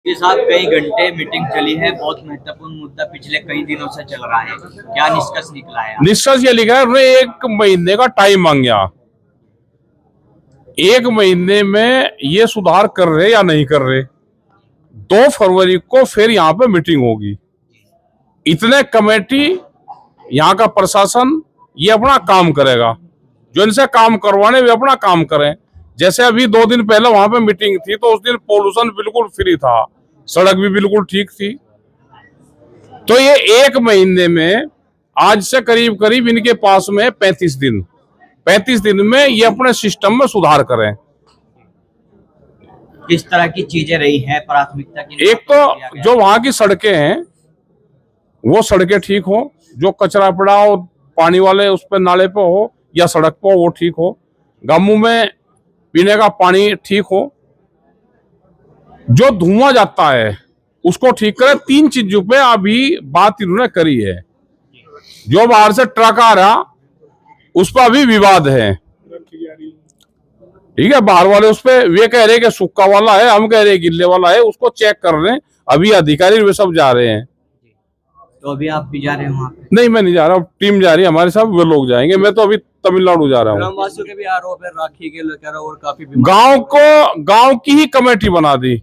के साथ कई घंटे मीटिंग चली है। बहुत महत्वपूर्ण मुद्दा पिछले कई दिनों से चल रहा है। क्या निष्कर्ष निकला है? निष्कर्ष ये लिखा है, उन्होंने 1 महीने का टाइम मांगा। 1 महीने में ये सुधार कर रहे या नहीं कर रहे। 2 फरवरी को फिर यहाँ पे मीटिंग होगी। इतने कमेटी, यहाँ का प्रशासन ये अपना काम करेगा। जो इनसे काम करवाने वे अपना काम करें। जैसे अभी 2 दिन पहले वहां पे मीटिंग थी तो उस दिन पोल्यूशन बिल्कुल फ्री था, सड़क भी बिल्कुल ठीक थी। तो ये 1 महीने में आज से करीब करीब इनके पास में 35 दिन में ये अपने सिस्टम में सुधार करें। किस तरह की चीजें रही हैं प्राथमिकता की? एक तो जो वहां की सड़कें हैं वो सड़कें ठीक हो, जो कचरा पड़ा हो पानी वाले उस पर नाले पे हो या सड़क पे वो ठीक हो, गांवों में पीने का पानी ठीक हो, जो धुआं जाता है उसको ठीक करे। 3 चीजों पे अभी बात इन्होंने करी है। जो बाहर से ट्रक आ रहा उस पर अभी विवाद है, ठीक है। बाहर वाले उस पे वे कह रहे कि सूखा वाला है, हम कह रहे गिल्ले वाला है, उसको चेक कर रहे हैं। अभी अधिकारी वे सब जा रहे हैं। तो अभी आप भी जा रहे हो वहाँ पे? नहीं, मैं नहीं जा रहा, टीम जा रही है हमारे साथ, वे लोग जाएंगे। मैं तो अभी तमिलनाडु जा रहा हूँ। ग्रामवासियों के भी आरोप है राखी के लेकर और काफी गांव की ही कमेटी बना दी।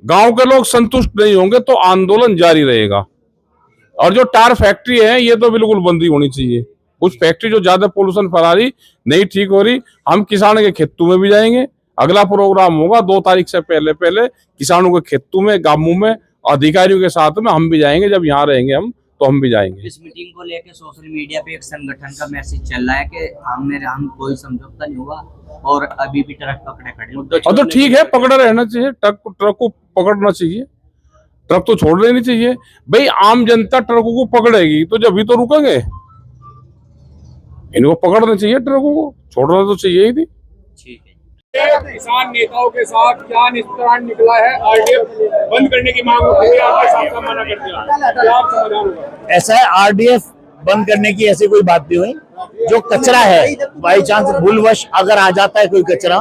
गांव के लोग संतुष्ट नहीं होंगे तो आंदोलन जारी रहेगा। और जो टायर फैक्ट्री है ये तो बिल्कुल बंदी होनी चाहिए। कुछ फैक्ट्री जो ज्यादा पोल्यूशन फैला रही, नहीं ठीक हो रही। हम किसान के खेतों में भी जाएंगे। अगला प्रोग्राम होगा 2 तारीख से पहले किसानों के खेतों में, गांवों में, अधिकारियों के साथ में हम भी जाएंगे। जब यहाँ रहेंगे हम तो हम भी जाएंगे। इस मीटिंग को लेकर सोशल मीडिया पे एक संगठन का मैसेज चल रहा है कि हम कोई समझौता नहीं हुआ और अभी भी ट्रक पकड़े खड़े। तो ठीक है, पकड़ा रहना चाहिए। ट्रक को पकड़ना चाहिए, ट्रक तो छोड़ देनी चाहिए। भाई आम जनता ट्रकों को पकड़ेगी तो जब भी तो रुकेंगे। इनको पकड़ना चाहिए, ट्रकों को छोड़ना तो चाहिए ही नहीं। ठीक है। किसान नेताओं के साथ क्या निष्कर्ष निकला है? आरडीएफ बंद करने की मांग उठी है, आपने साफ मना कर दिया। क्या समाधान होगा? ऐसा है, आरडीएफ बंद करने की ऐसी कोई बात नहीं हुई। जो कचरा है बाई चांस भूलवश अगर आ जाता है कोई कचरा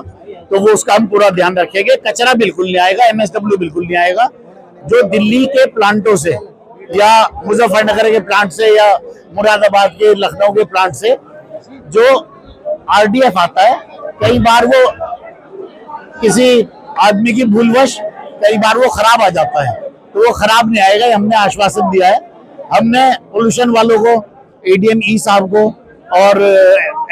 तो वो उसका हम पूरा ध्यान रखेंगे। कचरा बिल्कुल नहीं आएगा, एमएसडब्ल्यू बिल्कुल नहीं आएगा। जो दिल्ली के प्लांटों से या मुजफ्फरनगर के प्लांट से या मुरादाबाद के, लखनऊ के प्लांट से जो आरडीएफ आता है, कई बार वो किसी आदमी की भूलवश कई बार वो खराब आ जाता है, तो वो खराब नहीं आएगा। हमने आश्वासन दिया है। हमने पोल्यूशन वालों को, एडीएम ई साहब को और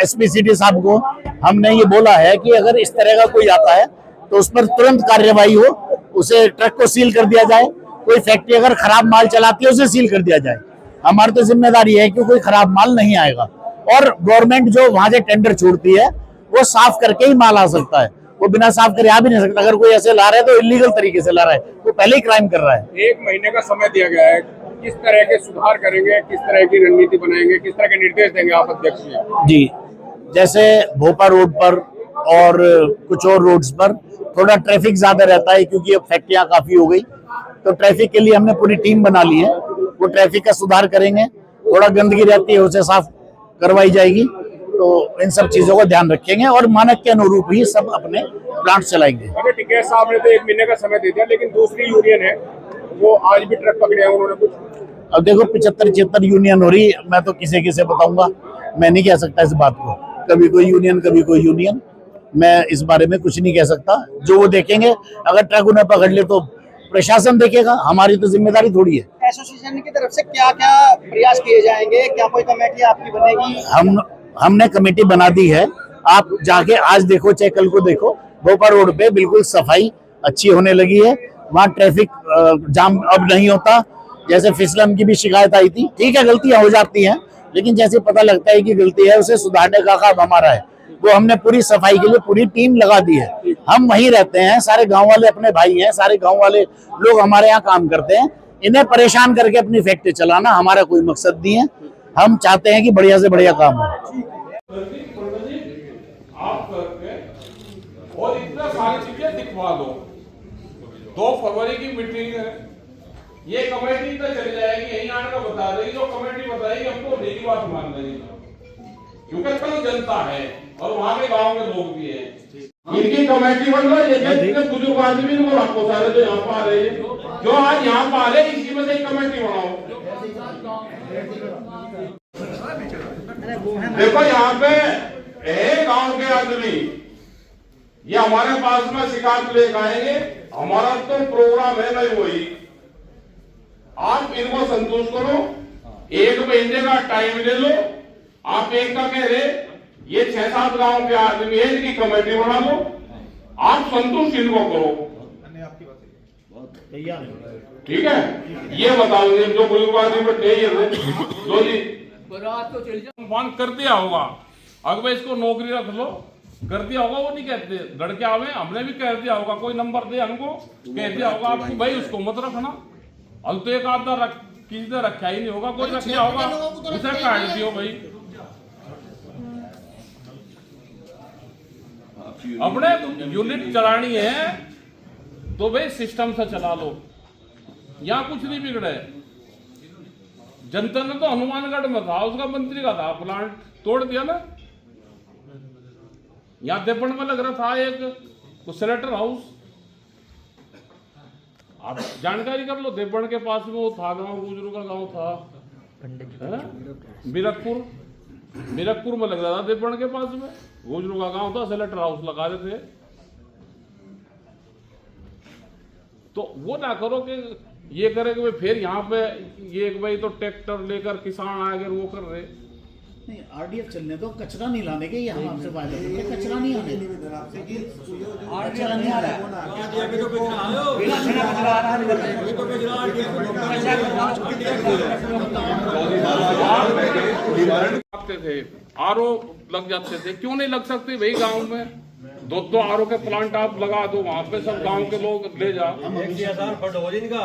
एसपी सिटी साहब को हमने ये बोला है कि अगर इस तरह का कोई आता है तो उस पर तुरंत कार्रवाई हो, उसे ट्रक को सील कर दिया जाए। कोई फैक्ट्री अगर खराब माल चलाती है उसे सील कर दिया जाए। हमारी तो जिम्मेदारी है कि कोई खराब माल नहीं आएगा। और गवर्नमेंट जो वहां से टेंडर छोड़ती है वो साफ करके ही माल आ सकता है, वो बिना साफ करे आ भी नहीं सकता। अगर कोई ऐसे ला रहा है तो इलीगल तरीके से ला रहा है, वो पहले ही क्राइम कर रहा है। 1 महीने का समय दिया गया है, किस तरह के सुधार करेंगे, किस तरह की रणनीति बनाएंगे, किस तरह के निर्देश देंगे आप अध्यक्ष जी? जैसे भोपा रोड पर और कुछ और रोड्स पर थोड़ा ट्रैफिक ज्यादा रहता है क्योंकि अब फैक्ट्रियां काफी हो गई, तो ट्रैफिक के लिए हमने पूरी टीम बना ली है। वो ट्रैफिक का सुधार करेंगे। थोड़ा गंदगी रहती है उसे साफ करवाई जाएगी। तो इन सब चीजों का ध्यान रखेंगे और मानक के अनुरूप ही सब अपने प्लांट चलाएंगे। अगर टिकैत साहब ने तो 1 महीने का समय दे दिया, लेकिन दूसरी यूनियन है वो आज भी ट्रक पकड़े हैं उन्होंने कुछ। अब देखो 75-76 यूनियन हो रही, मैं तो किसे बताऊंगा, मैं नहीं कह सकता इस बात को। कभी कोई यूनियन कभी कोई यूनियन, मैं इस बारे में कुछ नहीं कह सकता। जो वो देखेंगे, अगर ट्रक उन्हें पकड़ ले तो प्रशासन देखेगा, हमारी तो जिम्मेदारी थोड़ी है। एसोसिएशन की तरफ से क्या क्या प्रयास किए जाएंगे? क्या कोई कमेटी आपकी बनेगी? हमने कमेटी बना दी है। आप जाके आज देखो चाहे कल को देखो, भोपाल रोड पे बिल्कुल सफाई अच्छी होने लगी है। वहाँ ट्रैफिक जाम अब नहीं होता। जैसे फिसलन की भी शिकायत आई थी, ठीक है गलतियां हो जाती हैं, लेकिन जैसे पता लगता है कि गलती है उसे सुधारने का काम हमारा है। वो हमने पूरी सफाई के लिए पूरी टीम लगा दी है। हम वहीं रहते हैं, सारे गांव वाले अपने भाई हैं, सारे गांव वाले लोग हमारे यहाँ काम करते हैं। इन्हें परेशान करके अपनी फैक्ट्री चलाना हमारा कोई मकसद नहीं है। हम चाहते हैं कि बढ़िया से बढ़िया काम हो। और इतना सारी चीजें दिखवा दो। 2 फरवरी की मीटिंग है, ये कमेटी तो चली जाएगी, यही आने का बता देगी। जो कमेटी बताएगी हमको डेली बात मान लेगी। क्योंकि कल जनता है और वहां के गांव के लोग भी हैं। इनकी कमेटी बन रही है, इतने बुजुर्ग आदमी को आपको सारे जो यहाँ पर आ रहे हैं, जो आज यहाँ पर आ रहे हैं, इसी में से कमेटी बनाओ। देखो यहाँ पे गांव के आदमी ये हमारे पास में शिकायत लेकर आएंगे, हमारा तो प्रोग्राम है नहीं वही। आप इनको संतुष्ट करो, 1 महीने का टाइम ले लो। आप एक का कह रहे ये 6-7 गांव के आदमी है, इनकी कमेटी बना लो, आप संतुष्ट इनको करो, ठीक है। ये बताओगे जो बुजुर्ग आदमी बैठे जो जी मान कर दिया होगा, अगर इसको नौकरी रख लो कर दिया होगा, वो नहीं कहते लड़के आवे, हमने भी कह दिया होगा, कोई नंबर दे हमको कह दिया होगा आपको भाई उसको मत रखना। अब तो एक आधा किसी ने रखा ही नहीं होगा, कोई रखा होगा उसे काट दियो भाई। अपने यूनिट चलानी है तो भाई सिस्टम से चला लो, यहाँ कुछ नहीं बिगड़े। जनता ने तो हनुमानगढ़ में था, उसका मंत्री का था, प्लांट तोड़ दिया ना। यहाँ देवबंद में लग रहा था एक स्लेटर हाउस, आप जानकारी कर लो, देवबंद के पास में वो था गांव, गुजरू का गांव था मीरकपुर में लग रहा था, देवबंद के पास में गुजरू का गांव था, स्लेटर हाउस लगा रहे थे। तो वो ना करो कि ये करे कि फिर यहाँ पे ये भाई तो ट्रैक्टर लेकर किसान आ गए वो कर रहे। नहीं, आरडीएफ चलने दो, कचरा नहीं लाने के, ये हम आपसे वादा करते हैं, कचरा नहीं आने, कचरा नहीं आ रहा थे, आरओ लग जाते थे, क्यों नहीं लग सकते भाई गांव में? 2 आरओ के प्लांट आप लगा दो, वहां पे सब गांव के लोग ले जाओ।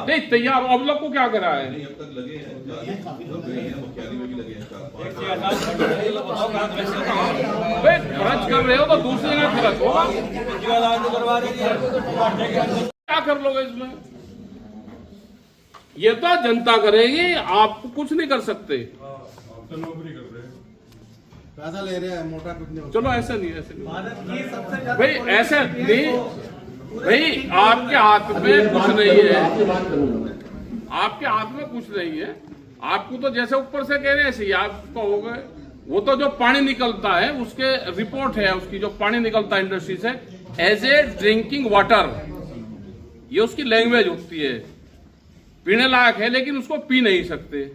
नहीं तैयार, अब लोग को क्या करा है? भाई खर्च कर रहे हो तो दूसरे का खर्च होगा, क्या कर लोगे इसमें? ये तो जनता करेगी, आप कुछ नहीं कर सकते। पैसा ले रहे हैं, मोटा कुछ नहीं। चलो ऐसा नहीं, ऐसे नहीं भाई, ऐसे नहीं भाई, आपके हाथ में कुछ नहीं है, आपके हाथ में कुछ नहीं है। आपको तो जैसे ऊपर से कह रहे हैं ऐसे ही आप कहोगे। वो तो जो पानी निकलता है उसके रिपोर्ट है, उसकी जो पानी निकलता है इंडस्ट्री से एज ए ड्रिंकिंग वाटर, ये उसकी लैंग्वेज होती है, पीने लायक है लेकिन उसको पी नहीं सकते।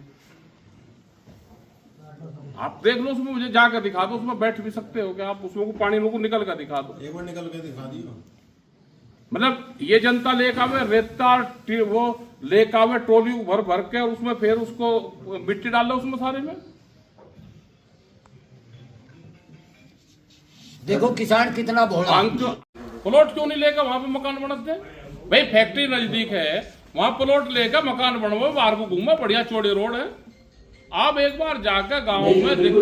आप देख लो, उसमें मुझे जाकर दिखा दो, उसमें बैठ भी सकते हो क्या आप? उसमें को पानी को निकल कर दिखा दो, एक बार निकल के दिखा दियो। मतलब ये जनता लेकर आवे रेता, वो लेकर आवे ट्रोली भर भर के, और उसमें फिर उसको मिट्टी डाल लो उसमें सारे में। देखो किसान कितना भोला। प्लॉट क्यों नहीं लेकर वहां पे मकान बनाते? भाई फैक्ट्री नजदीक है, वहां प्लॉट लेकर मकान बनवाओ, बाहर को घूमो, बढ़िया चौड़ी रोड है। आप एक बार जाकर गांव में देखो,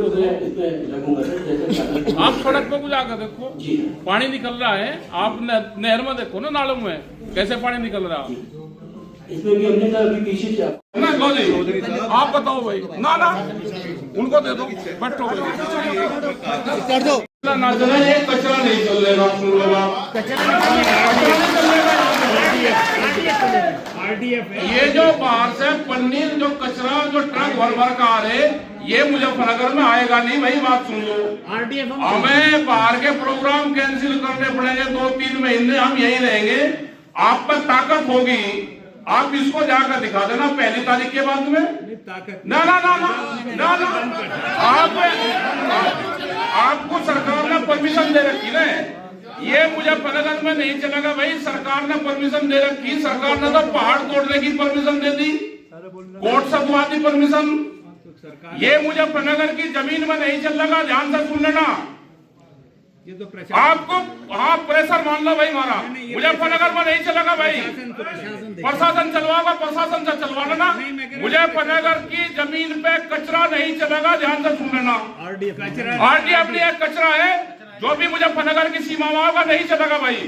आप सड़क पे को जाकर देखो, पानी निकल रहा है। आप नहर में देखो ना, नालों में कैसे पानी निकल रहा है। ना लो जी, आप बताओ भाई। ना ना उनको दे दो, बैठो कर दो ना, चला ये कचरा नहीं चल रहा, सुन लो आप, ये जो बाहर से पन्नी जो कचरा जो ट्रक भर भर का आ रहे, ये मुजफ्फरनगर में आएगा नहीं भाई, बात सुन लो। हमें बाहर के प्रोग्राम कैंसिल करने पड़ेंगे, 2-3 महीने हम यहीं रहेंगे। आप पर ताकत होगी, आप इसको जाकर दिखा देना 1 तारीख के बाद में। ना ना ना ना ना ना, आपको सरकार ने परमिशन दे रखी ना, ये मुजफ्फरनगर में नहीं चलेगा भाई। सरकार ने परमिशन दे रखी, सरकार ने तो पहाड़ तोड़ने की परमिशन दे दी, कोर्ट से दुआ दी परमिशन। ये मुजफ्फरनगर की जमीन में नहीं चलेगा, ध्यान से सुन लेना। आपको हाँ प्रेशर मान लो भाई हमारा, मुजफ्फरनगर में नहीं चलेगा भाई, प्रशासन चलवाओगा, प्रशासन से चलवा लेना। मुजफ्फरनगर की जमीन पे कचरा नहीं चलेगा, ध्यान से सुन लेना। आरडीएफ अपनी एक कचरा है, जो भी मुजफ्फरनगर की सीमाओं का नहीं चलेगा भाई।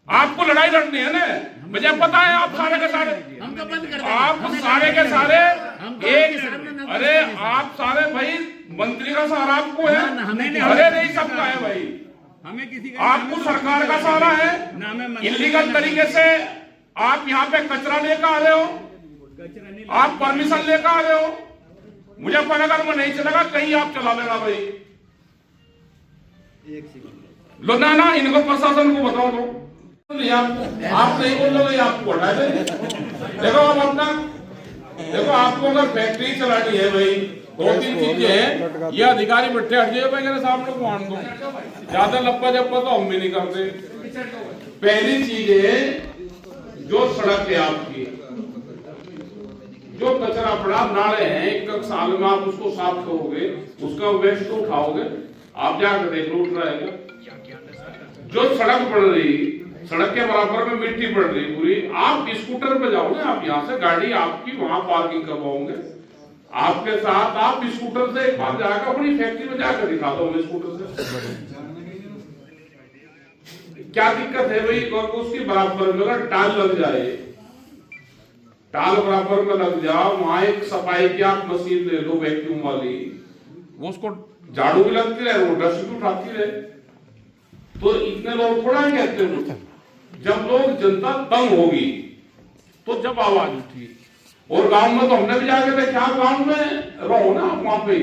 आपको लड़ाई लड़नी है ना, मुझे पता है। आप सारे के सारे, आप सारे के सारे एक, अरे आप सारे भाई मंत्री का सहारा आपको है? अरे नहीं, सबका है भाई। हमें किसी आपको सरकार का सहारा है। इलीगल तरीके से आप यहाँ पे कचरा लेकर आ रहे हो, आप परमिशन लेकर आ रहे हो। मुजफ्फरनगर में नहीं चलेगा, कहीं आप चला लेना भाई। लो ना, इनको प्रशासन को बताओ दो। आप नहीं बोल रहे, आपको हटा दे। देखो आप अपना देखो, आपको अगर फैक्ट्री चलानी है भाई, 2-3 चीजें हैं। ये अधिकारी बैठे हट जाए मेरे सामने को आन दो। ज्यादा लप्पा जप्पा तो हम भी नहीं करते। पहली चीज है जो सड़क है आपकी, जो कचरा पड़ा, नाले हैं, 1 साल में आप उसको साफ करोगे, उसका वेस्ट तो उठाओगे, आप जाकर देख लो उठ रहेगा। जो सड़क पड़ रही, सड़क के बराबर में मिट्टी पड़ रही पूरी, आप स्कूटर पे जाओगे, आप यहाँ से गाड़ी आपकी वहां पार्किंग करवाओगे, आपके साथ आप स्कूटर से एक बार जाकर अपनी फैक्ट्री में जाकर दिखा दो स्कूटर से। क्या दिक्कत है भाई? उसकी बराबर में अगर टाल लग जाए, टाल बराबर में लग जाओ, वहां एक सफाई की आप मशीन ले लो वैक्यूम वाली, वो उसको झाड़ू भी लगती रहे, वो डस्ट भी उठाती रहे। तो इतने लोग थोड़ा कहते हैं। जब लोग जनता तंग होगी तो जब आवाज उठी, और गांव में तो हमने भी जाके देखा, गांव में रहो ना वहां पे,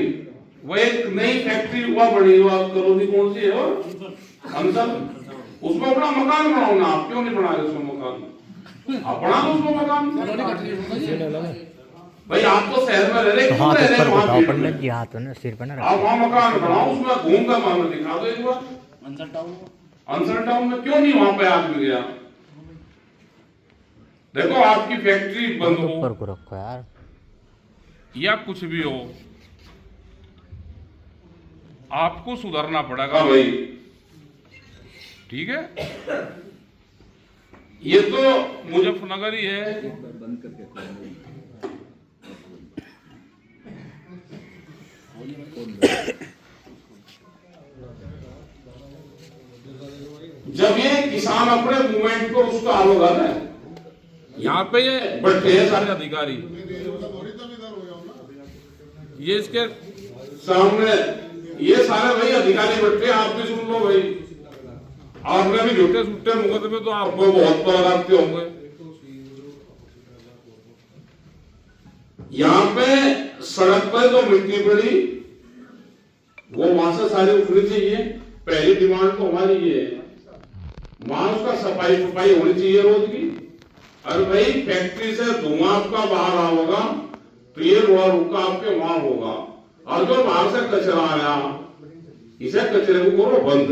वो एक नई फैक्ट्री हुआ बड़ी हुआ कॉलोनी, कौन सी है वो अंसल, उसमें अपना मकान बनाओ ना। आप क्यों नहीं बना रहे उसमें मकान? आप बना दो उसमें मकान भाई। आप तो शहर में रह रहे, क्यों रह रहे वहां? आप वहां मकान बनाओ, उसमें घूम कर मानो, दिखा दो एक बार। अंसर टाउन में क्यों नहीं वहां पे आदमी गया? देखो आपकी फैक्ट्री बंद हो यार, या कुछ भी हो, आपको सुधरना पड़ेगा भाई, ठीक है? ये तो मुजफ्फरनगर ही है। जब ये किसान अपने मूवमेंट को उसका हाल होगा ना, यहाँ पे ये बैठे हैं सारे अधिकारी, ये इसके सामने ये सारे भाई अधिकारी बैठे, आप भी सुन लो भाई। आपने भी झूठे सूठे मुकदमे तो आपको बहुत पर लगाते होंगे। यहाँ पे सड़क पर जो मिट्टी पड़ी वो वहां से सारी उठनी चाहिए। पहली डिमांड तो हमारी ये है, वहां उसका सफाई होनी चाहिए रोज की। और भाई फैक्ट्री से धुआं आपका बाहर होगा तो ये रोड़ा रुका आपके वहां होगा। और जो बाहर से कचरा आया, इसे कचरे को करो बंद।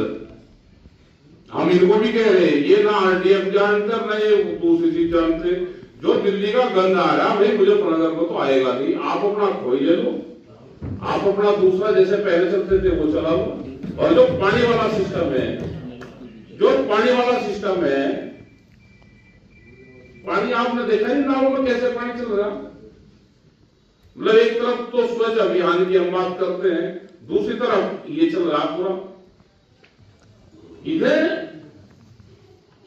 हम इनको भी कह रहे हैं, ये ना आरडीएफ जानते ना ये दूसरी चीज जानते। जो दिल्ली का गंद आ रहा भाई मुजफ्फरनगर में तो आएगा नहीं। आप अपना खोई ले लो, आप अपना दूसरा जैसे पहले चलते थे वो चला लो। और जो पानी वाला सिस्टम है, पानी आपने देखा नहीं नालों में कैसे पानी चल रहा। मतलब एक तरफ तो स्वच्छ अभियान की हम बात करते हैं, दूसरी तरफ ये चल रहा पूरा। इधर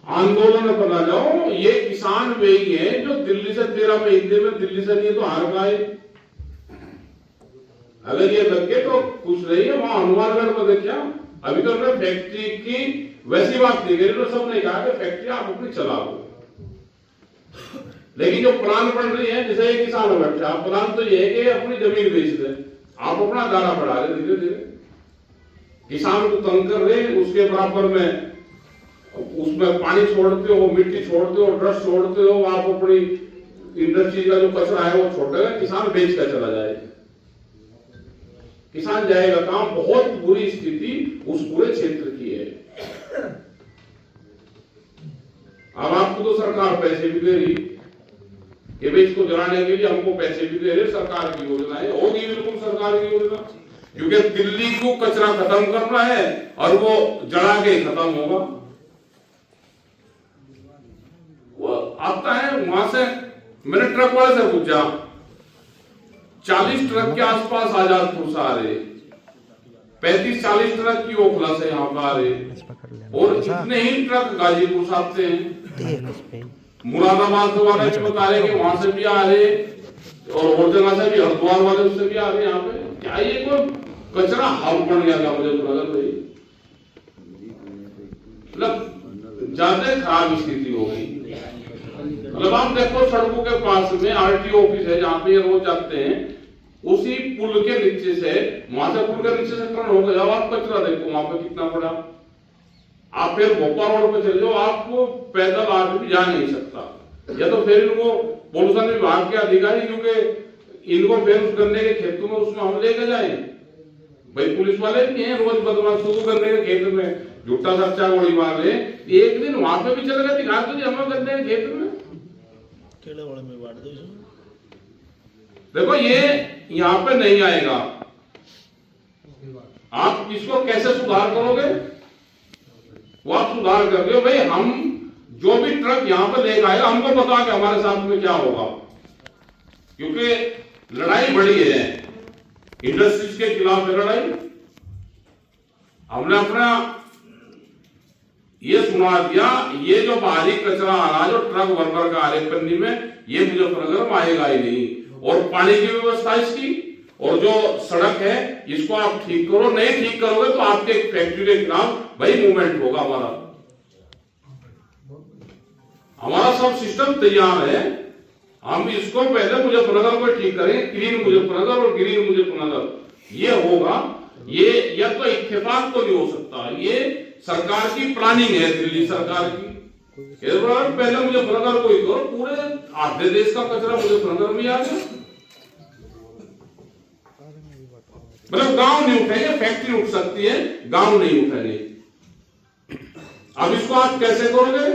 आंदोलन बना जाओ। ये किसान वे ही है जो दिल्ली से 13 महीने में दिल्ली से नहीं तो हार गए। अगर ये लगे तो कुछ नहीं है। वहां हनुमानगढ़ में देखा, अभी तो हमने फैक्ट्री की वैसी बात नहीं करी, तो सब ने कहा कि फैक्ट्री आप अपनी चलाओ। लेकिन जो प्लान बन रही है, जैसे एक किसान बैठा, प्लान तो ये है कि अपनी जमीन बेच दे, आप अपना दाना बढ़ा रहे धीरे धीरे, किसान को तंग कर रहे। उसके बराबर में उसमें पानी छोड़ते हो, मिट्टी छोड़ते हो, डस्ट छोड़ते हो, आप अपनी इंडस्ट्री का जो कचरा है वो छोड़ेगा, किसान बेच कर चला जाएगा, किसान जाएगा काम। बहुत बुरी स्थिति उस पूरे क्षेत्र की है। अब आपको तो सरकार पैसे भी दे रही कि भाई इसको जलाने के लिए हमको पैसे भी दे रहे, सरकार की योजना है, होगी बिल्कुल सरकार की योजना, क्योंकि दिल्ली को कचरा खत्म करना है और वो जला के खत्म होगा। वो आता है वहां से, मैंने ट्रक वाले से पूछा, 40 ट्रक के आसपास आजादपुर से आ रहे, 35-40 ट्रक की ओखला से यहाँ पर आ रहे, और इतने ही ट्रक गाजीपुर से आते हैं। मुरादाबाद वाले भी बता रहे कि वहां से भी आ रहे, और जगह से भी, हरिद्वार वाले उससे भी आ रहे। यहाँ पे क्या ये कोई कचरा हब बन गया था मुजफ्फरनगर भाई, मतलब ज्यादा खराब स्थिति हो गई। मतलब आप देखो सड़कों के पास में आरटीओ ऑफिस है जहाँ पे ये रोज जाते हैं, उसी पुल के नीचे से, वहां से पुल के नीचे से टर्न हो गया, आप कचरा देखो वहां पे कितना बड़ा। आप फिर भोपाल रोड पे चले जाओ, आपको पैदल आदमी जा नहीं सकता, या तो फिर इनको पोल्यूशन विभाग के अधिकारी, क्योंकि इनको फिर उस गन्ने के खेतों में उसमें हम लेके जाए भाई, पुलिस वाले भी हैं रोज बदमाश शुरू गन्ने के खेत में झूठा सच्चा गोली मार ले। एक दिन वहां पे भी चले गए, दिखा दो हमें गन्ने के खेत में में बांट दो। देखो ये यहाँ पे नहीं आएगा, आप इसको कैसे सुधार करोगे? वो आप सुधार कर रहे हो भाई, हम जो भी ट्रक यहां पर लेकर आएगा हमको पता कि हमारे साथ में क्या होगा, क्योंकि लड़ाई बड़ी है, इंडस्ट्रीज के खिलाफ है लड़ाई। हमने अपना ये सुना दिया, ये जो बाहरी कचरा आ रहा है, जो ट्रक वर्कर का आ रहा है पन्नी में, ये मुजफ्फरनगर में आएगा ही नहीं। और पानी की व्यवस्था इसकी, और जो सड़क है इसको आप ठीक करो, नहीं ठीक करोगे तो आपके फैक्ट्री के खिलाफ भाई मूवमेंट होगा। हमारा सब सिस्टम तैयार है, हम इसको पहले मुजफ्फरनगर को ठीक करेंगे, क्लीन मुजफ्फरनगर और ग्रीन मुजफ्फरनगर ये होगा। ये या तो इत्तेफाक तो नहीं हो सकता, ये सरकार की प्लानिंग है, दिल्ली सरकार की। पहले मुजफ्फरनगर को ही करो, पूरे आधे देश का कचरा मुजफ्फरनगर में आ गया। मतलब गांव नहीं उठेंगे, फैक्ट्री उठ सकती है, गांव नहीं उठेंगे। अब इसको आप कैसे करोगे?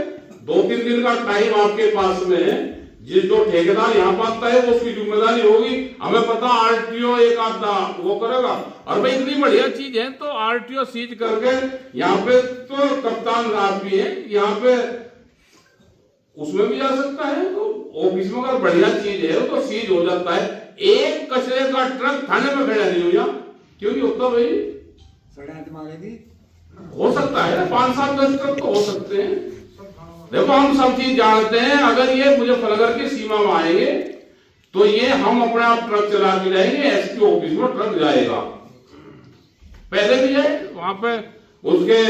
2-3 दिन का टाइम आपके पास में है, जिस जो ठेकेदार यहाँ पर आता है वो उसकी जिम्मेदारी होगी। हमें पता आरटीओ एक आधा वो करेगा, और भाई इतनी बढ़िया चीज है तो आरटीओ सीज करके यहाँ पे तो कप्तान रात भी है, यहाँ पे उसमें भी जा सकता है। तो ऑफिस में अगर बढ़िया चीज है तो सीज हो जाता है। एक कचरे का ट्रक थाने में खड़ा नहीं हो जा, क्यों नहीं होता भाई? हो सकता है 5-7-10 ट्रक तो हो सकते हैं। देखो हम सब चीज जानते हैं, अगर ये मुजफ्फरनगर की सीमा में आएंगे तो ये हम अपने आप ट्रक चला के जाएंगे, एसपी ऑफिस में ट्रक जाएगा, पहले भी जाए वहां पे उसके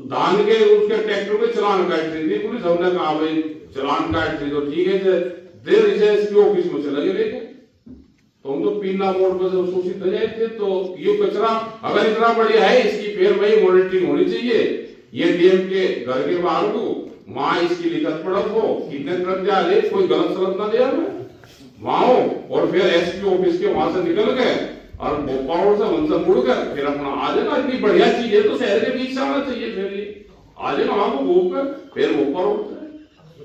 धान के उसके ट्रैक्टर पे चलान काट रही थी पुलिस, हमने कहा भाई चलान काट रही तो ठीक है, देर इसे एसपी ऑफिस में चले गए लेके, तो हम तो पीना मोड़ पर सूचित हो जाए थे। तो ये कचरा अगर इतना बढ़िया है, इसकी फिर भाई मॉनिटरिंग होनी चाहिए। ये डीएम के घर के बाहर को वहां इसकी लिखत पढ़त हो, कितने ट्रक जा रहे, कोई गलत सलत ना दे हमें वहां हो, और फिर एसपी ऑफिस के वहां से निकल गए और भोपाल से वंशा मुड़ कर फिर अपना आ जाएगा। इतनी बढ़िया चीज है तो शहर के बीच से आना चाहिए, फिर ये आ जाएगा वहां को घूम कर फिर भोपाल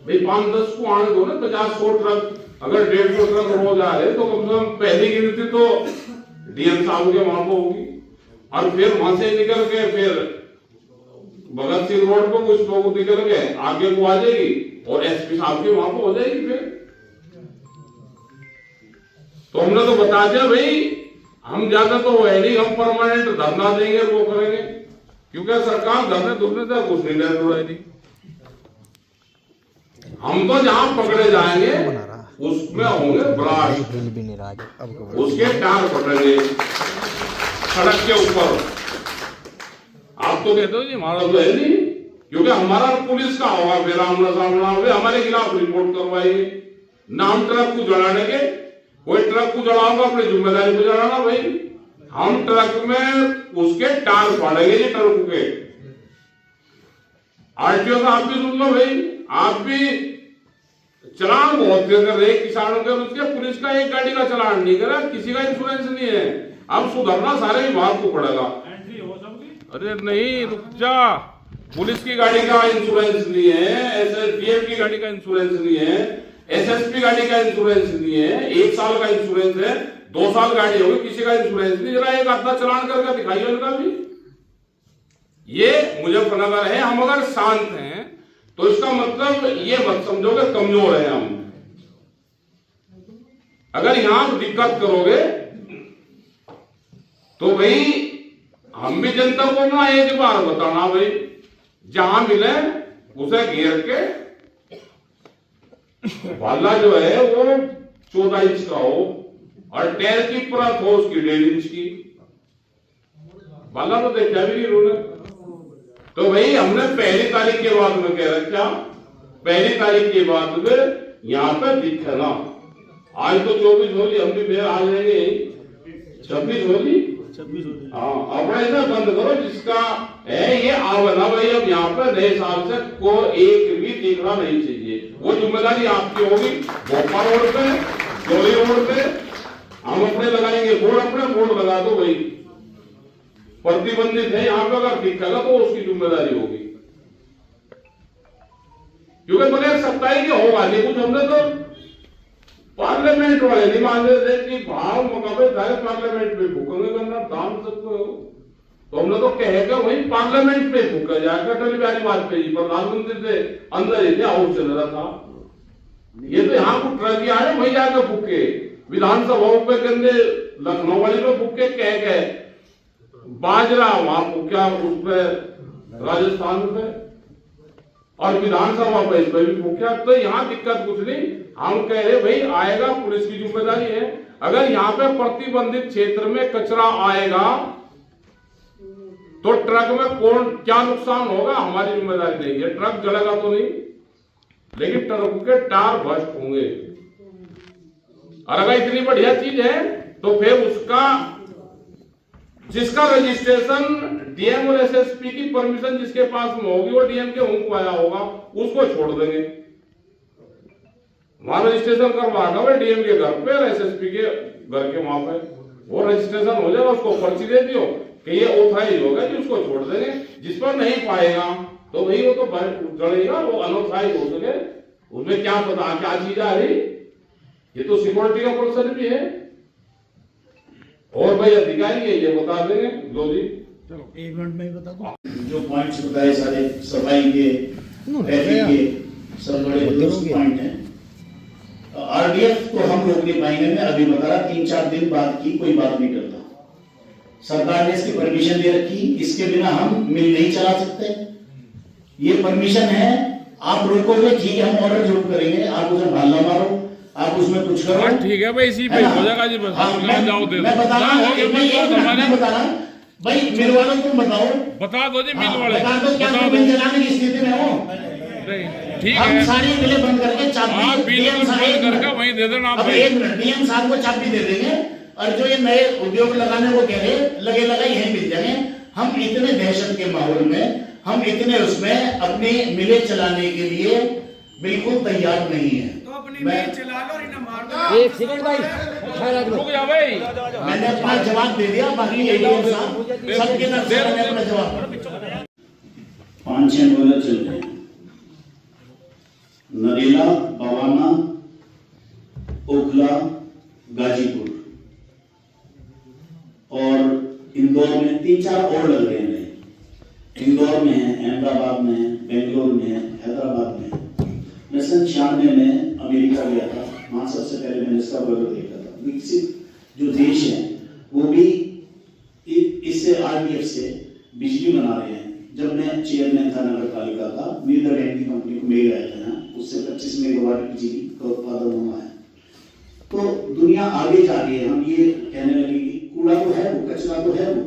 भाई 5-10 को आने दो ना, 50-100 ट्रक, अगर 150 ट्रक रोज आ रहे तो कम से कम पहली गिनती तो डीएम साहब के वहां पर होगी, और फिर वहां से निकल के फिर भगत सिंह रोड पर कुछ लोग निकल गए आगे को आ जाएगी, और एसपी साहब के वहां पर हो जाएगी। फिर तो हमने तो बता दिया भाई, हम ज्यादा तो है नहीं, हम परमानेंट धरना देंगे, वो करेंगे, क्योंकि सरकार धरने धुरने से कुछ नहीं ले रही। हम तो जहां पकड़े जाएंगे उसमें होंगे ब्राश, उसके टार पकड़ेंगे सड़क के ऊपर। आप तो कहते हो जी हमारा तो है नहीं, क्योंकि हमारा पुलिस का होगा, फिर आमना सामना होगा, हमारे खिलाफ रिपोर्ट करवाएंगे ना। हम ट्रक को जलाने के, कोई ट्रक को जलाओगे अपनी जिम्मेदारी पे जलाना भाई, हम ट्रक में उसके टार फाड़ेंगे जी ट्रक के। आरटीओ का आप भी सुन लो भाई, आप भी चलान बहुत कर रहे किसानों के, उसके पुलिस का एक गाड़ी का चलान नहीं करा, किसी का इंश्योरेंस नहीं है। अब सुधरना सारे विभाग को पड़ेगा। अरे नहीं रुक जा, पुलिस की गाड़ी का इंश्योरेंस नहीं है, एसएसडीएम की गाड़ी का इंश्योरेंस नहीं है, एसएसपी गाड़ी का इंश्योरेंस नहीं है, 1 साल का इंश्योरेंस है, 2 साल गाड़ी होगी, किसी का इंश्योरेंस नहीं। जरा एक आधा चलान करके दिखाइए उनका भी। ये मुजफ्फरनगर है, हम अगर शांत हैं तो इसका मतलब ये मत समझोगे कमजोर है हम। अगर यहां दिक्कत करोगे तो भाई हम भी जनता को ना एक बार बताना भाई, जहां मिले उसे घेर के, भाला जो है वो 14 इंच का हो और टैर की परत हो उसकी 1.5 इंच की, बाला तो देखा भी नहीं उन्होंने। तो भाई हमने पहली तारीख के बाद में कह रखा, पहली तारीख के बाद में यहाँ पे दिखना। आज तो 24 होली, हम भी फिर आ जाएंगे 26 होली। हाँ, अपना इतना बंद करो जिसका है ये आवना भाई। अब यहाँ पे नए साल से को एक भी दिखना नहीं चाहिए। वो जिम्मेदारी आपकी होगी। भोपाल रोड पे, चोरी रोड पे हम अपने लगाएंगे बोर्ड, अपने बोर्ड लगा दो भाई, प्रतिबंधित है यहाँ पे। अगर दिखेगा तो उसकी जिम्मेदारी होगी, क्योंकि बगैर सत्ताई के होगा नहीं कुछ। हमने तो पार्लियामेंट वाले नहीं मान रहे थे कि भाव मुकाबले पार्लियामेंट में भूखेंगे करना दाम सबको, तो हमने तो कहेगा वही पार्लियामेंट में भूखा जाएगा। अटल बिहारी वाजपेयी प्रधानमंत्री से अंदर ही थे, आउट चल रहा था। ये तो यहाँ को ट्रक आए वही जाकर भूखे, विधानसभाओं पे गंदे लखनऊ वाली पे भूखे कह गए, बाजरा वहां भूखा उस पर राजस्थान पे, और विधानसभा पे इस पर भी भूखा। तो यहाँ दिक्कत कुछ नहीं। हम कह रहे भाई आएगा, पुलिस की जिम्मेदारी है। अगर यहाँ पे प्रतिबंधित क्षेत्र में कचरा आएगा तो ट्रक में कौन क्या नुकसान होगा हमारी जिम्मेदारी नहीं है। ट्रक जलेगा तो नहीं, लेकिन ट्रक के टायर भ्रष्ट होंगे। और अगर इतनी बढ़िया चीज है तो फिर उसका जिसका रजिस्ट्रेशन डीएम और एसएसपी की परमिशन जिसके पास में होगी, वो डीएम के ऊँक आया होगा, उसको छोड़ देंगे। वहां रजिस्ट्रेशन करवाएगा वो डीएम के घर पे, एसएसपी के घर के वहां पे वो रजिस्ट्रेशन हो जाएगा। उसको पर्ची दे दियो कि ये ऑथराइज होगा जी, उसको छोड़ देंगे। जिस पर नहीं पाएगा तो भाई वो तो जड़ेगा, वो अनऑथराइज हो सके। उसमें क्या पता क्या चीज आ रही, ये तो सिक्योरिटी का पर्सन भी है। और भाई अधिकारी है ये बता देंगे। लो जी, चलो 1 मिनट में ही बता दो। जो पॉइंट्स बताए सारे सफाई के, ट्रैफिक के, सब बड़े पॉइंट हैं। आरडीएफ तो हम रोक नहीं पाएंगे। मैं अभी बता रहा 3-4 दिन बाद की कोई बात नहीं करता। सरकार ने इसकी परमिशन दे रखी, इसके बिना हम मिल नहीं चला सकते। ये परमिशन है, आप रोकोगे ठीक है, हम ऑर्डर जरूर करेंगे। आप उसे भाला मारो, आप उसमें कुछ करो, ठीक है भाई, इसी पे हो जाएगा जी। बस मैं बता रहा हूँ भाई, मिल वालों को बताओ, बता दो जी। मिल वाले बता दो क्या मिल चलाने की स्थिति में हो। ठीक हम है, सारी मिलें बंद करके चाबी डीएम साहब वहीं दे देना। अब 1 मिनट, डीएम साहब को चाबी दे देंगे, और जो ये नए उद्योग लगाने को कह रहे लगे लगा यहीं मिल जाएंगे। हम इतने दहशत के माहौल में, हम इतने उसमें अपनी मिलें चलाने के लिए बिल्कुल तैयार नहीं है। तो अपनी मिल चला लो और इन्हें मार दो। एक सेकंड भाई, रुक जा भाई, मैंने अपना जवाब दे दिया, बाकी एडीएम साहब सबके तरफ से मैंने अपना जवाब। 5-6 बोलर चल रहे हैं, नरेला, बवाना, ओखला, गाजीपुर और इंदौर में 3-4 और लग रहे हैं। इंदौर में है, अहमदाबाद में है, बेंगलोर में है, हैदराबाद में है। मैं सन 96 में अमेरिका गया था, वहां सबसे पहले मैंने इसका बर्गर देखा था। विकसित जो देश है वो भी इससे आरडीएफ से बिजली बना रहे हैं। जब मैं चेयरमैन था नगर पालिका का, नीदरलैंड की कंपनी को मेल आया था, उससे 25 मेगावाट बिजली का उत्पादन हुआ है। तो दुनिया आगे जा रही है। हम ये कहने लगे कि कूड़ा तो है वो, कचरा तो है वो,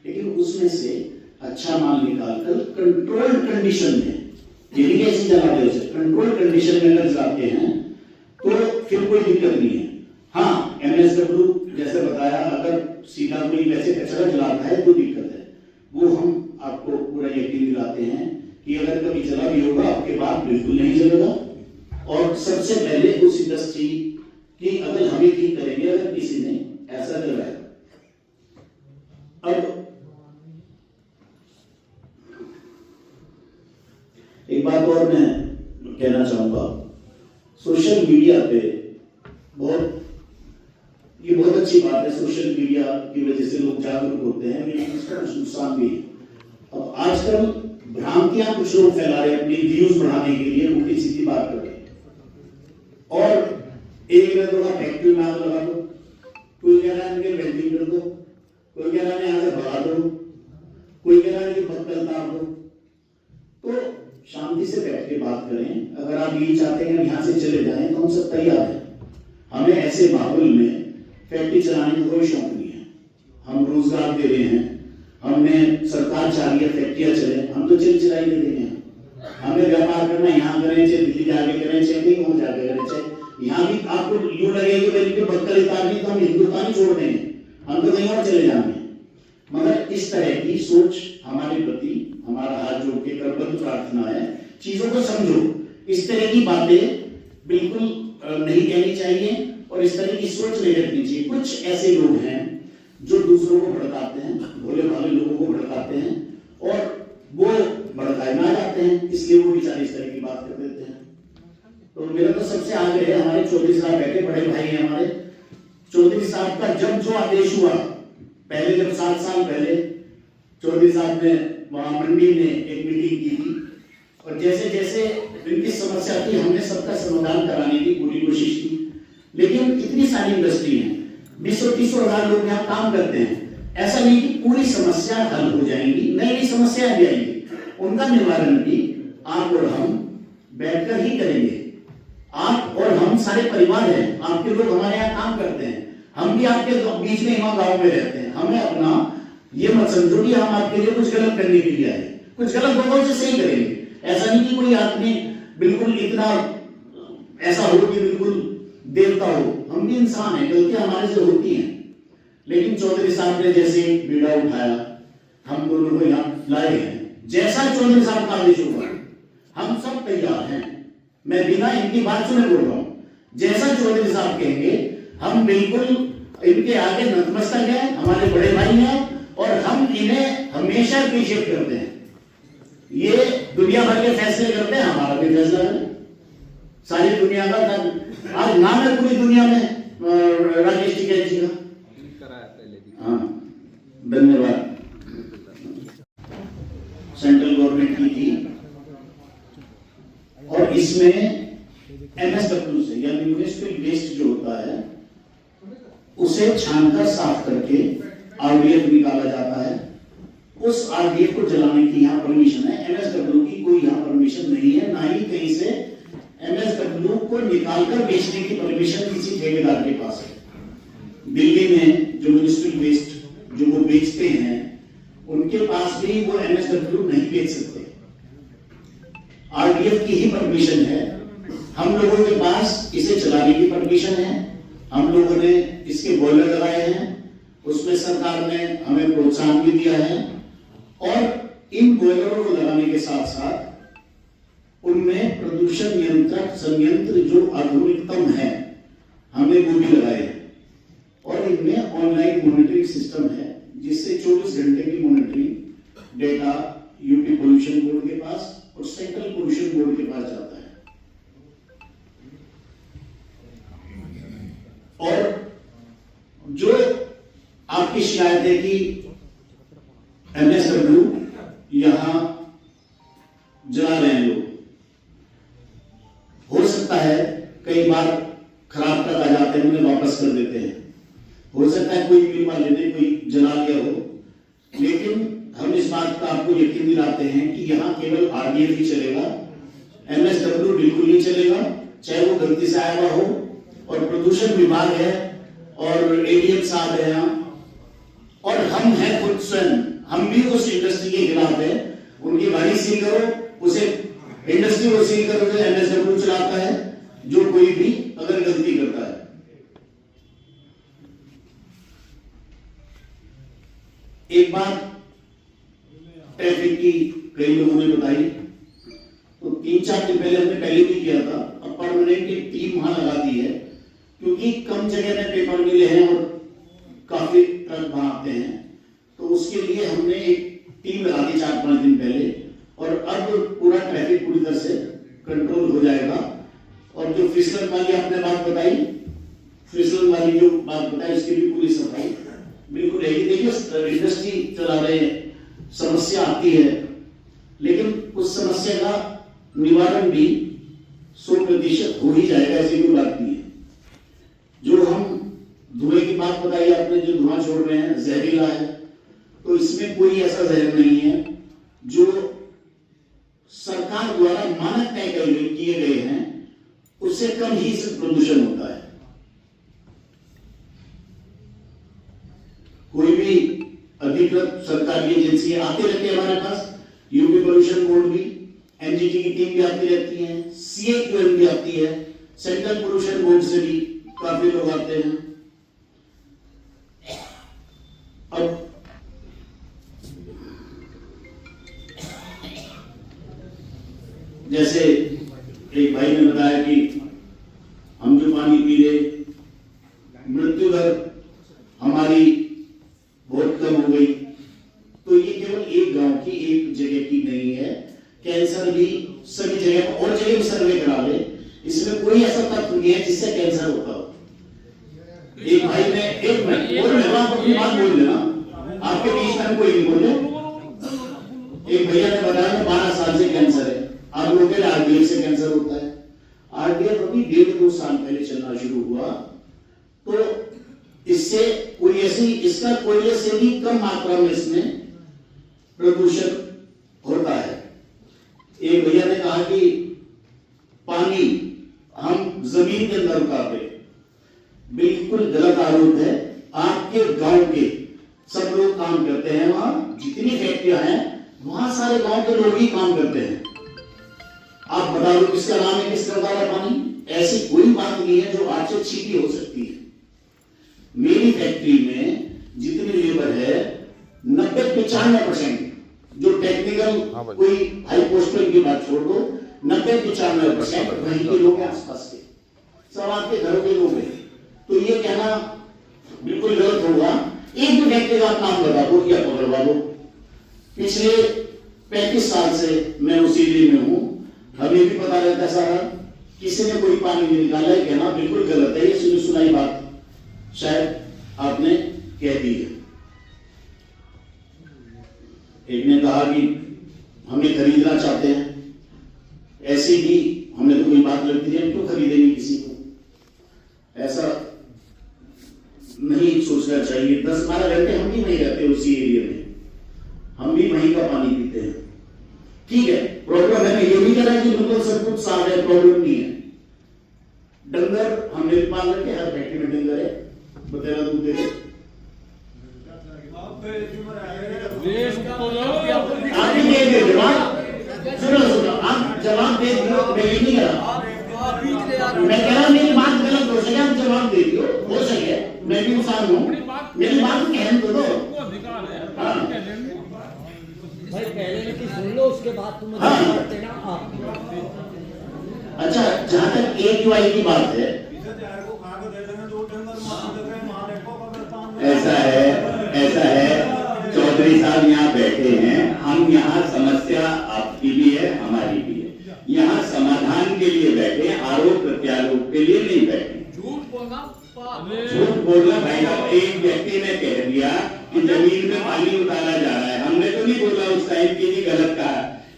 लेकिन उसमें से अच्छा माल निकालकर कंट्रोल्ड कंडीशन में, यदि ऐसी जलाते उसे कंट्रोल कंडीशन में अगर जलाते हैं तो फिर कोई दिक्कत नहीं है। हाँ, एमएसडब्ल्यू जैसे बताया, अगर सीधा कोई वैसे कचरा जलाता है तो दिक्कत है। वो हम आपको पूरा यकीन दिलाते हैं कि अगर कभी जला भी होगा आपके बाद बिल्कुल नहीं जलेगा। और सबसे पहले उस इंडस्ट्री की अगर हमें ठीक करेंगे, अगर किसी ने ऐसा जलाया। अब एक बात और मैं कहना चाहूंगा, सोशल मीडिया पे ये बहुत अच्छी बात है। सोशल मीडिया की वजह से लोग जागरूक होते हैं, लेकिन इसका कुछ नुकसान भी है। अब आजकल भ्रांतियां कुछ लोग फैला रहे हैं अपनी व्यूज बढ़ाने के लिए, उल्टी सीधी बात कर रहे हैं। और एक ने तो फैक्ट्री में आग लगा दो, कोई कह रहा है कि वेल्डिंग कर दो, कोई कह रहा है यहाँ से भगा दो, कोई कह रहा है कि पत्थर तार दो। तो शांति से बैठ के बात करें। अगर आप ये चाहते हैं यहाँ से चले जाएं तो हम सब तैयार हैं। हमें ऐसे माहौल में फैक्ट्री चलाने का कोई शौक नहीं है। हम रोजगार दे रहे हैं, हमने सरकार चाह रही है फैक्ट्रियां चले, हम तो चलाई नहीं देंगे। हमें व्यापार करना यहाँ करें, चाहे दिल्ली जाके करें, चाहे कहीं और जाके करें, चाहे यहाँ भी आपको यूं लगेगी कि बक्कल उतारनी तो हम हिंदुस्तान ही छोड़ देंगे, हम तो कहीं और चले जाएंगे। मगर इस तरह की सोच हमारे प्रति हमारा हाथ जोड़ के करबद्ध प्रार्थना है, चीजों को समझो। इस तरह की बातें बिल्कुल नहीं कहनी चाहिए और इस तरह की सोच नहीं रखनी चाहिए। कुछ ऐसे लोग हैं जो दूसरों को भड़काते हैं, भोले भाले लोगों को भड़काते हैं और वो भड़काए ना जाते हैं, इसलिए वो बेचारे इस तरह की बात कर देते हैं। तो मेरा तो सबसे आगे है, हमारे चौधरी साहब बैठे, बड़े भाई हैं हमारे चौधरी साहब का जब जो आदेश हुआ, पहले जब 7 साल पहले चौधरी साहब ने वहां मंडी में एक मीटिंग की थी और जैसे जैसे इनकी समस्या थी हमने सबका समाधान कराने की पूरी कोशिश की। लेकिन इतनी सारी इंडस्ट्री है, 20-30 हजार लोग यहाँ काम करते हैं, ऐसा नहीं कि पूरी समस्या हल हो जाएंगी, नई नई समस्याएं भी आएंगी, उनका निवारण भी आप और हम बैठकर ही करेंगे। आप और हम सारे परिवार हैं, आपके लोग हमारे यहाँ काम करते हैं, हम भी आपके बीच में यहाँ गांव में रहते हैं। हमें अपना ये मत समझो कि हम आपके लिए कुछ गलत करने के लिए आए, कुछ गलत लोगों से सही करेंगे। ऐसा नहीं कि कोई आदमी बिल्कुल इतना ऐसा हो कि बिल्कुल देवता हो, हम भी इंसान हैं, गलतियां हमारे से होती हैं। लेकिन चौधरी साहब ने जैसे बीड़ा उठाया, हम दोनों को यहाँ लाए हैं, जैसा चौधरी साहब का आदेश होगा हम सब तैयार हैं। मैं बिना इनकी बात सुने बोल रहा हूं, जैसा चौधरी साहब कहेंगे हम बिल्कुल इनके आगे नतमस्तक हैं, हमारे बड़े भाई हैं और हम इन्हें हमेशा अप्रिशिएट करते हैं। ये दुनिया भर के फैसले करते हैं, हमारा भी फैसला है। सारी दुनिया का आज नाम है पूरी दुनिया में राकेश टिकैत जी का। हाँ, धन्यवाद। सेंट्रल गवर्नमेंट की थी और इसमें MSW से यानी म्युनिसिपल वेस्ट जो होता है उसे छानकर साफ करके RDF निकाला जाता है। उस RDF को जलाने की यहाँ परमिशन है, MSW की कोई यहाँ परमिशन नहीं है, ना ही कहीं से MSW को निकालकर बेचने की परमिशन किसी ठेकेदार के पास है। दिल्ली में जो म्युनिसिपल वेस्ट जो वो बेचते हैं उनके पास भी वो MSW नहीं बेच सकते, RDF की ही परमिशन है। हम लोगों के पास इसे चलाने की परमिशन है, हम लोगों ने इसके बॉयलर लगाए हैं, उसमें सरकार ने हमें प्रोत्साहन भी दिया है और इन बॉयलरों को लगाने के साथ साथ उनमें प्रदूषण नियंत्रक संयंत्र जो आधुनिकतम है हमने वो भी लगाए हैं और इनमें ऑनलाइन मॉनिटरिंग सिस्टम है जिससे 24 घंटे की monitoring data UP pollution board के पास और सेंट्रल पोल्यूशन बोर्ड के पास जाता है। और जो आपकी शिकायत है कि MSW यहां जला रहे हैं लोग, हो सकता है कई बार खराब तक आ जाते हैं, उन्हें वापस कर देते हैं, हो सकता है कोई मिल वाले ने कोई जला लिया हो, लेकिन हम इस बात का आपको यकीन दिलाते हैं कि यहाँ केवल RDF ही चलेगा, MSW बिल्कुल नहीं चलेगा, चाहे वो गलती से आया हुआ हो। और प्रदूषण विभाग है और ADM साहब है यहाँ और हम हैं खुद स्वयं, हम भी उस इंडस्ट्री के खिलाफ है। उनकी गाड़ी सील करो, उसे इंडस्ट्री को सील करो जो MSW चलाता है, जो कोई भी अगर गलती करता है। एक बात ट्रैफिक की कई लोगों ने बताई, तो 3-4 दिन पहले हमने पहले भी किया था, अब परमानेंट एक टीम वहां लगा दी है क्योंकि कम जगह में पेपर मिले हैं और काफी ट्रक वहां आते हैं, तो उसके लिए हमने एक टीम लगा दी 4-5 दिन पहले और अब पूरा ट्रैफिक पूरी तरह से कंट्रोल हो जाएगा। और जो फिसलन वाली आपने बात बताई, फिसलन वाली जो बात बताई उसकी भी पूरी सफाई बिल्कुल है। देखिए इंडस्ट्री चला रहे हैं, समस्या आती है, लेकिन उस समस्या का निवारण भी 100% हो ही जाएगा, ऐसी कोई बात नहीं है। जो हम धुएं की बात बताई आपने, जो धुआं छोड़ रहे हैं जहरीला है, तो इसमें कोई ऐसा जहर नहीं है जो सरकार द्वारा मानक तय किए गए हैं, उससे कम ही प्रदूषण होता है। कोई भी अधिकृत सरकारी ये आते रहते हैं हमारे पास, यूपी पोल्यूशन बोर्ड भी, एनजीटी की टीम भी आती रहती है, सीएक्यूएम भी आती है, सेंट्रल पोल्यूशन बोर्ड से भी काफी लोग आते हैं। अब जैसे एक भाई ने बताया कि हम जो पानी पी रहे, मृत्यु दर हमारी बहुत कम हो गई, तो ये केवल एक गांव की, एक जगह की नहीं है। कैंसर भी सभी जगह और जगह भी सर्वे करा ले, इसमें कोई ऐसा तत्व नहीं है जिससे कैंसर होता हो। एक भाई ने एक मिनट और मैं अपनी बात बोल देना, आपके बीच में कोई नहीं बोले। एक भैया ने बताया 12 साल से कैंसर है, आप लोग के आरडीएफ से कैंसर होता है। आरडीएफ अभी 1.5-2 साल पहले चलना शुरू हुआ, तो इससे कोई ऐसी, इसका कोयले से भी कम मात्रा में इसमें प्रदूषण होता है। एक भैया ने कहा कि पानी हम जमीन के अंदर उतारते, बिल्कुल गलत आरोप है। आपके गांव के सब लोग काम करते हैं, वहां जितनी फैक्ट्रियां हैं वहां सारे गांव के लोग ही काम करते हैं। आप बता दो किसका नाम है, किसका उतारा पानी? ऐसी कोई बात नहीं है जो आपसे छीटी हो सकती है। मेरी फैक्ट्री में जितनी लेबर है 90-95% जो टेक्निकल कोई हाई पोस्टल की बात छोड़ दो, 90-95% वहीं के लोग हैं, आसपास के सब आपके घरों के लोग हैं। तो ये कहना बिल्कुल गलत होगा। एक भी फैक्ट्री का नाम बता दो या पकड़वा दो। पिछले 35 साल से मैं उसी एरिया में हूं, हमें भी पता रहता है सारा, किसी ने कोई पानी नहीं निकाला है, कहना बिल्कुल गलत है। ये सुनी सुनाई बात शायद आपने कह दी है। एक ने कहा कि हमें खरीदना चाहते हैं, ऐसी ही हमें तो कोई बात लगती है, हम क्यों खरीदेंगे किसी को? ऐसा नहीं सोचना चाहिए। 10-12 घंटे हम भी वहीं रहते हैं, उसी एरिया में, हम भी वहीं का पानी पीते हैं। ठीक है, प्रॉब्लम है, मैं ये नहीं कह रहा कि बिल्कुल सब कुछ साफ है, प्रॉब्लम नहीं है। डंगर हमने भी पाल रखे, हर फैक्ट्री में डंगर है, बतेरा दूध दे दे। आप ही दे दे जवाब, सुनो आप जवाब दे दियो, मैं ये नहीं कह रहा, मैं कह रहा मेरी बात गलत हो सके, आप जवाब दे दियो, हो सके, मैं भी इंसान हूँ, मेरी बात कहने तो दो। भाई पहले की सुन लो, उसके बाद तुम जवाब देना आप। अच्छा, जहां तक AQI की बात है, ऐसा है चौधरी साहब यहाँ बैठे हैं, हम यहाँ समस्या आपकी भी है, हमारी भी है, यहाँ समाधान के लिए बैठे, आरोप प्रत्यारोप के लिए नहीं बैठे। झूठ बोलना भाई साहब, एक व्यक्ति ने कह दिया कि जमीन में पानी उतारा जा रहा है, हमने तो नहीं बोला उस टाइम की, नहीं गलत कहा।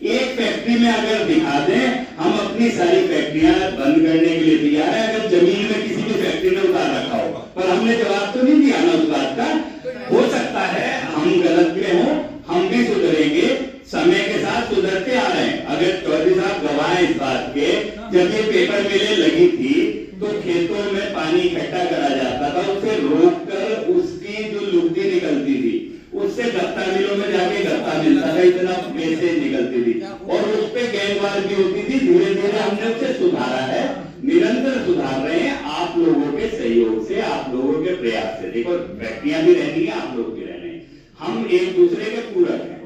एक फैक्ट्री में अगर दिखा दें, हम अपनी सारी फैक्ट्रियां बंद करने के लिए तैयार है, अगर जमीन में किसी की फैक्ट्री ने उतार रखा हो, पर हमने जवाब तो नहीं दिया ना उस बात का। हो सकता है हम गलत में हो, हम भी सुधरेंगे, समय के साथ सुधरते आ रहे हैं। अगर चौधरी साहब गवाह इस बात के, जब ये पेपर मिलें लगी थी तो खेतों में पानी इकट्ठा करा जाता था, उसे रोककर उसकी जो लुगदी निकलती थी उससे गत्ता मिलों में जाके गत्ता मिलता था, इतना पैसे निकलती थी, और उस पे गेंदबाज भी होती थी। धीरे धीरे हमने उसे सुधारा है, निरंतर सुधार रहे हैं, आप लोगों के सहयोग से, आप लोगों के प्रयास से। देखो फैक्ट्रियां भी रहनी है, आप लोग भी रहने, हम एक दूसरे के पूरक हैं।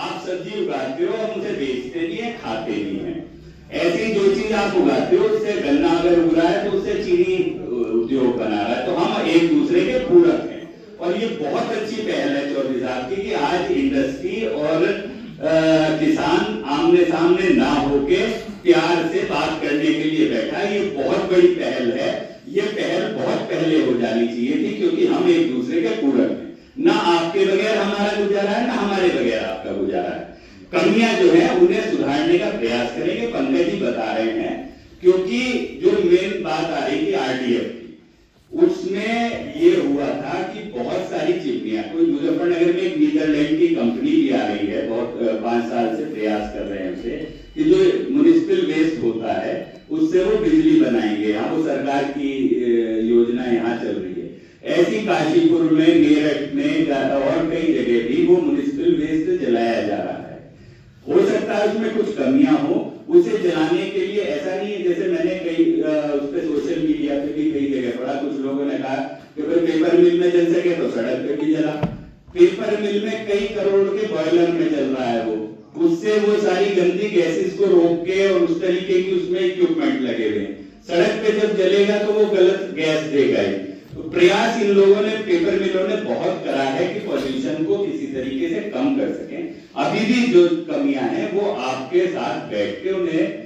आप सब्जी उगाते हो, हम उसे बेचते नहीं है, खाते नहीं है। ऐसी जो चीज आप उगाते हो, उससे गन्ना अगर उग रहा है तो उससे चीनी उद्योग बना रहा है, तो हम एक दूसरे के पूरक हैं। और ये बहुत अच्छी पहल है चौधरी साहब की कि आज इंडस्ट्री और किसान आमने सामने ना होके प्यार से बात करने के लिए बैठा। ये बहुत बड़ी पहल है, ये पहल बहुत पहले हो जानी चाहिए थी, क्योंकि हम एक दूसरे के पूरक हैं। ना आपके बगैर हमारा गुजारा है, ना हमारे बगैर आपका गुजारा है। कमियां जो है उन्हें सुधारने का प्रयास करेंगे, पंकज जी बता रहे हैं, क्योंकि जो मेन बात आ रही थी RDF की, उसमें ये हुआ था कि बहुत सारी चिमनियां, कोई मुजफ्फरनगर में एक नीदरलैंड की कंपनी भी आ रही है, बहुत 5 साल से प्रयास कर रहे हैं उसे, कि जो म्युनिसिपल वेस्ट होता है उससे वो बिजली बनाएंगे। यहाँ वो सरकार की योजना यहाँ चल रही है। ऐसी काशीपुर में, मेरठ में, और कई जगह भी वो म्युनिसिपल वेस्ट जलाया उसमें कुछ कमियां हो उसे जलाने के लिए, ऐसा नहीं है जैसे मैंने कई उस पे सोशल मीडिया पे भी कई जगह पढ़ा, कुछ लोगों ने कहा कि भाई पेपर मिल में जल सके तो सड़क पे भी जला। पेपर मिल में कई करोड़ के बॉयलर में चल रहा है वो, उससे वो सारी गंदी गैसेस को रोक के और उस तरीके की उसमें इक्विपमेंट लगे हुए हैं। सड़क पे जब जलेगा तो वो गलत गैस देगा ही। तो प्रयास इन लोगों ने, पेपर मिलों ने बहुत करा है कि पॉल्यूशन को किसी तरीके से कम कर सकें। अभी भी जो कमियां हैं वो आपके साथ बैठ के उन्हें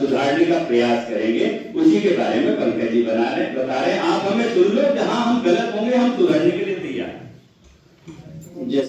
सुधारने का प्रयास करेंगे। उसी के बारे में पंकज जी बता रहे हैं। आप हमें सुन लो, जहां हम गलत होंगे हम सुधारने के लिए तैयार हैं।